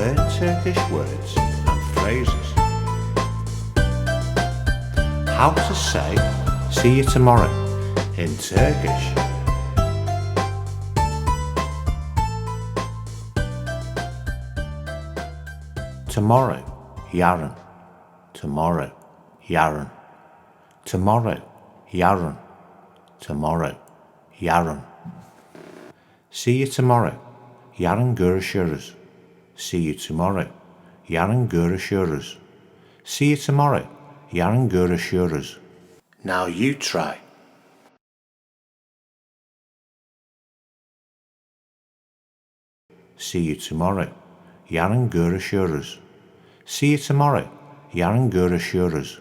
Learn Turkish words and phrases. How to say see you tomorrow in Turkish. Tomorrow, yarın. Tomorrow, yarın. Tomorrow, yarın. Tomorrow, yarın. See you tomorrow. Yarın görüşürüz. See you tomorrow. Yarın görüşürüz. See you tomorrow. Yarın görüşürüz. Now you try. See you tomorrow. Yarın görüşürüz. See you tomorrow. Yarın görüşürüz.